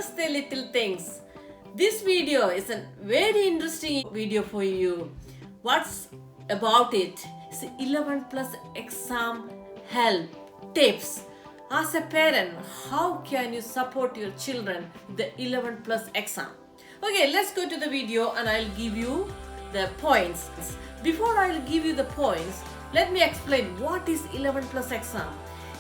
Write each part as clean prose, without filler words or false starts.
Namaste little things. This video is a very interesting video for you. What's about it? It's 11 plus exam help tips. As a parent, how can you support your children with the 11 plus exam? Okay, let's go to the video and I'll give you the points. Before I'll give you the points, let me explain what is 11 plus exam.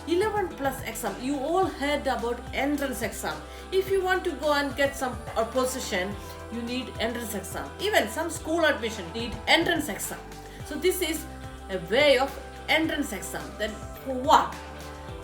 11 plus exam, you all heard about entrance exam. If you want to go and get some position, you need entrance exam. Even some school admission need entrance exam. So this is a way of entrance exam. Then for what?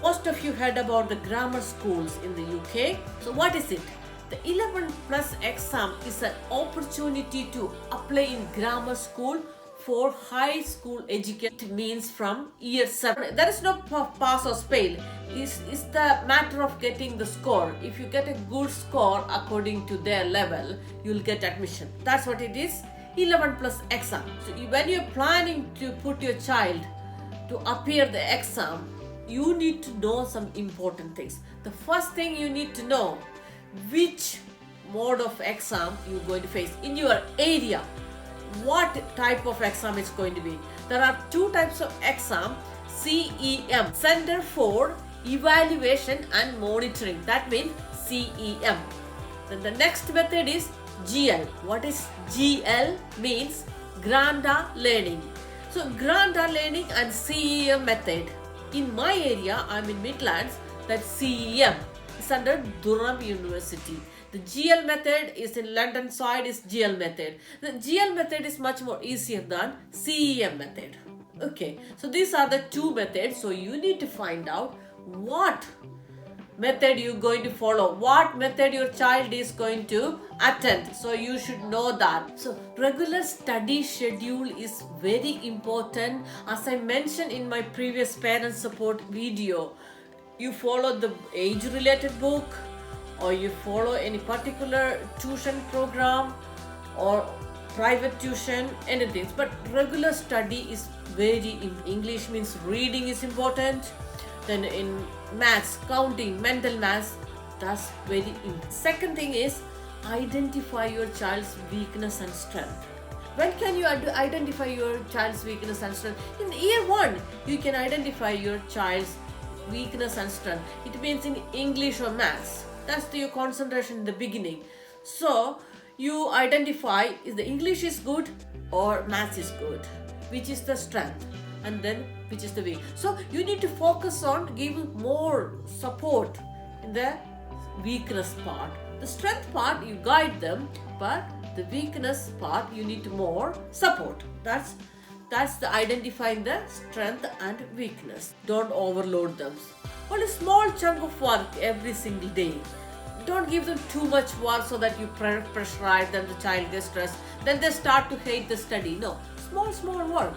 Most of you heard about the grammar schools in the UK. So what is it? The 11 plus exam is an opportunity to apply in grammar school for high school education. It means from year 7. There is no pass or fail. It's the matter of getting the score. If you get a good score according to their level, you'll get admission. That's what it is. 11 plus exam. So when you're planning to put your child to appear the exam, you need to know some important things. The first thing you need to know, which mode of exam you're going to face in your area. What type of exam it's going to be. There are two types of exam. CEM, Center for Evaluation and Monitoring. That means CEM. Then the next method is GL. What is GL? Means Granda Learning. So Granda Learning and CEM method. In my area, I'm in Midlands, that CEM is under Durham University. The GL method is in London side is GL method. The GL method is much more easier than CEM method. Okay, so these are the two methods. So you need to find out what method you're going to follow, what method your child is going to attend. So you should know that. So regular study schedule is very important. As I mentioned in my previous parent support video, you follow the age-related book, or you follow any particular tuition program or private tuition, anything. But regular study is very important. English means reading is important. Then in maths, counting, mental maths, that's very important. Second thing is identify your child's weakness and strength. When can you identify your child's weakness and strength? In year 1, you can identify your child's weakness and strength. It means in English or maths. That's your concentration in the beginning. So you identify is the English is good or maths is good, which is the strength, and then which is the weak. So you need to focus on giving more support in the weakness part. The strength part you guide them, but the weakness part you need more support. That's the identifying the strength and weakness. Don't overload them. Only a small chunk of work every single day. Don't give them too much work so that you pressurize them, the child gets stressed. Then they start to hate the study. No, small work.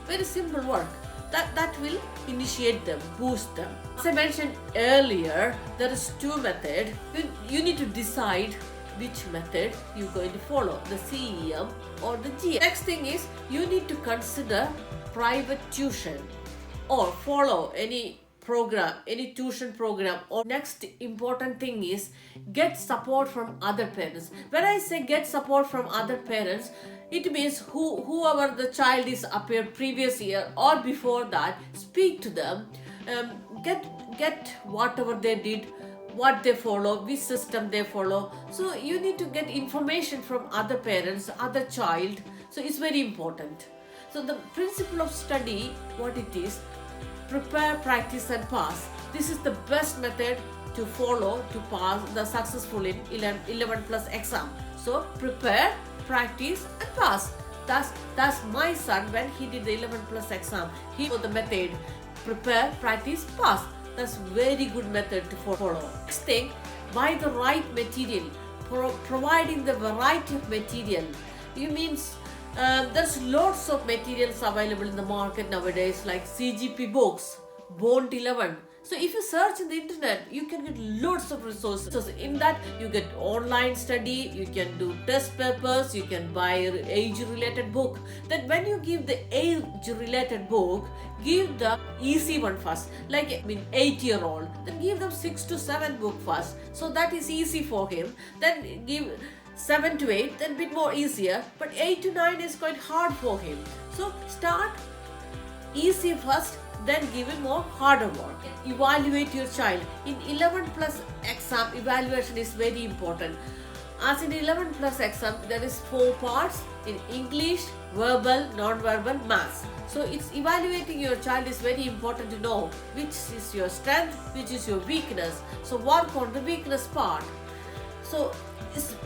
Very simple work. That will initiate them, boost them. As I mentioned earlier, there is two methods. You need to decide which method you're going to follow, the CEM or the GL. Next thing is you need to consider private tuition or follow any program, any tuition program. Or next important thing is get support from other parents. When I say get support from other parents, it means whoever the child is appeared previous year or before that, speak to them, get whatever they did, what they follow, which system they follow. So you need to get information from other parents, other child. So it's very important. So the principle of study, what it is, prepare, practice and pass. This is the best method to follow to pass the successful in 11 plus exam. So prepare, practice and pass. That's my son when he did the 11 plus exam. He followed the method prepare, practice, pass. That's very good method to follow. Next thing, buy the right material. Providing the variety of material. You means there's lots of materials available in the market nowadays, like CGP books, Bond 11. So if you search in the internet, you can get lots of resources. So in that, you get online study, you can do test papers, you can buy age-related book. Then when you give the age-related book, give the easy one first. Like 8-year-old, then give them 6 to 7 book first. So that is easy for him. Then give 7 to 8, then a bit more easier. But 8 to 9 is quite hard for him. So start easy first, then give him more harder work. Evaluate your child. In 11 plus exam, evaluation is very important. As in 11 plus exam, there is 4 parts in English, verbal, non-verbal, maths. So it's evaluating your child is very important to know which is your strength, which is your weakness. So work on the weakness part. So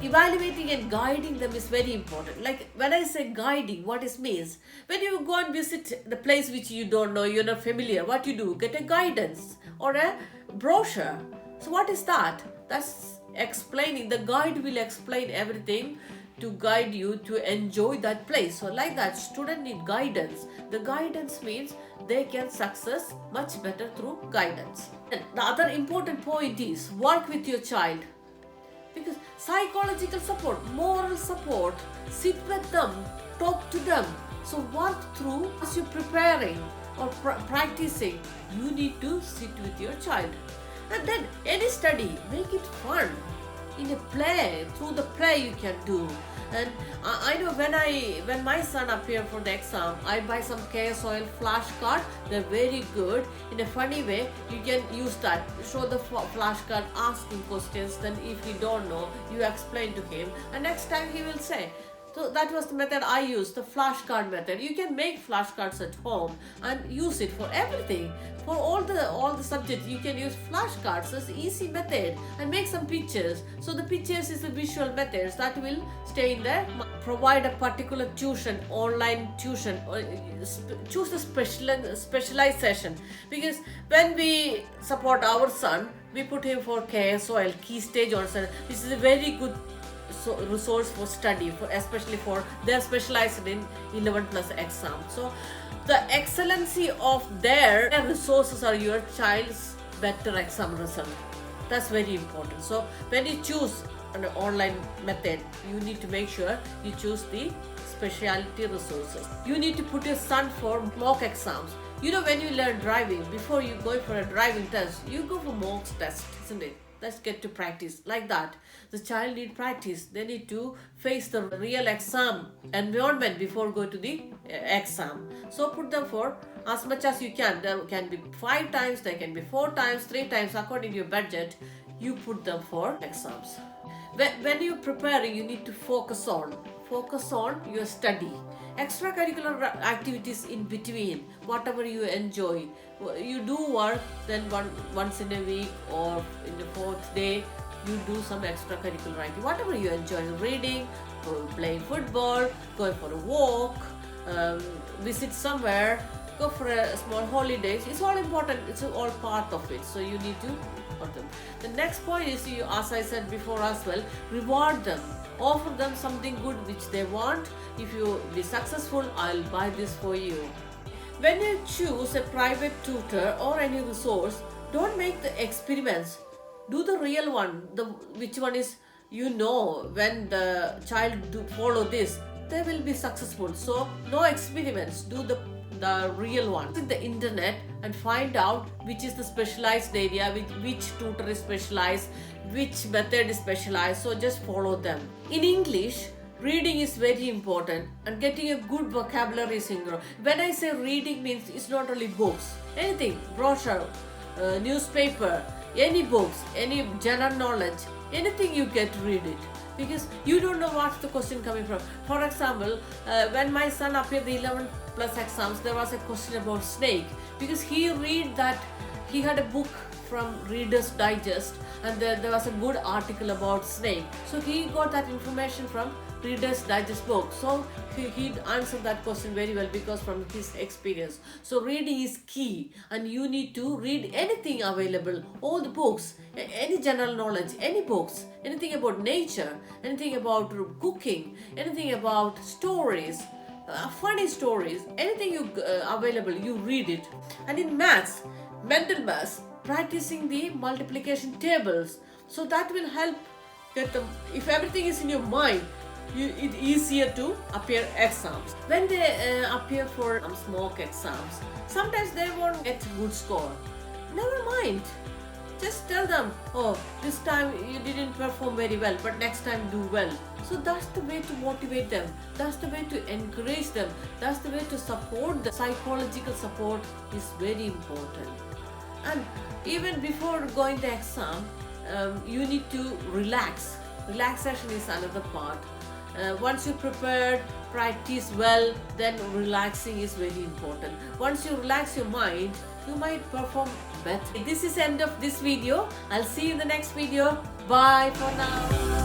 evaluating and guiding them is very important. Like when I say guiding, what it means, when you go and visit the place which you don't know, you're not familiar, what you do, get a guidance or a brochure. So what is that? That's explaining. The guide will explain everything to guide you to enjoy that place. So like that, student need guidance. The guidance means they can success much better through guidance. And the other important point is work with your child. Because psychological support, moral support, sit with them, talk to them. So work through as you're preparing or practicing, you need to sit with your child. And then any study, make it fun. In a play, through the play you can do. And I know when my son appeared for the exam, I buy some KS oil flashcard. They're very good. In a funny way, you can use that. Show the flashcard, ask him questions. Then if he don't know, you explain to him. And next time he will say. So that was the method I used, the flashcard method. You can make flashcards at home and use it for everything. For all the subjects, you can use flashcards as easy method and make some pictures. So the pictures is the visual methods that will stay in there. Provide a particular tuition, online tuition, or choose a specialized session. Because when we support our son, we put him for KSOL, Key Stage Onset. This is a very good resource for study, especially for they're specialized in 11 plus exam. So the excellency of their resources are your child's better exam result. That's very important. So when you choose an online method, you need to make sure you choose the specialty resources. You need to put your son for mock exams. You know, when you learn driving, before you go for a driving test, you go for mock test, isn't it? Let's get to practice. Like that, the child need practice. They need to face the real exam environment before go to the exam. So put them for as much as you can. There can be 5 times, there can be 4 times, 3 times according to your budget. You put them for exams. When you're preparing, you need to focus on your study. Extracurricular activities in between, whatever you enjoy. You do work, then once in a week or in the 4th day, you do some extracurricular activity. Whatever you enjoy, reading, playing football, going for a walk, visit somewhere, go for a small holidays. It's all important. It's all part of it. So you need to reward them. The next point is, you, as I said before as well, reward them. Offer them something good which they want. If you be successful, I'll buy this for you. When you choose a private tutor or any resource, don't make the experiments. Do the real one. Which one is, when the child follow this, they will be successful. So no experiments. Do the real one. Visit the internet and find out which is the specialized area, which tutor is specialized, which method is specialized. So just follow them. In English, reading is very important, and getting a good vocabulary is important. When I say reading, means it's not only books, anything, brochure, newspaper, any books, any general knowledge, anything you get to read it. Because you don't know what's the question coming from. For example, when my son appeared the 11 plus exams, there was a question about snake. Because he had a book from Reader's Digest, and there was a good article about snake. So he got that information from Reader's Digest book. So he answered that question very well because from his experience. So reading is key, and you need to read anything available, all the books, any general knowledge, any books, anything about nature, anything about cooking, anything about stories, funny stories, anything available, you read it. And in maths, mental maths, practicing the multiplication tables. So that will help get them. If everything is in your mind, it's easier to appear exams. When they appear for mock exams, sometimes they won't get good score. Never mind. Just tell them, oh, this time you didn't perform very well, but next time do well. So that's the way to motivate them. That's the way to encourage them. That's the way to support them. Psychological support is very important. And even before going to exam, you need to relax. Relaxation is another part. Once you prepared, practice well, then relaxing is very important. Once you relax your mind, you might perform better. This is the end of this video. I'll see you in the next video. Bye for now.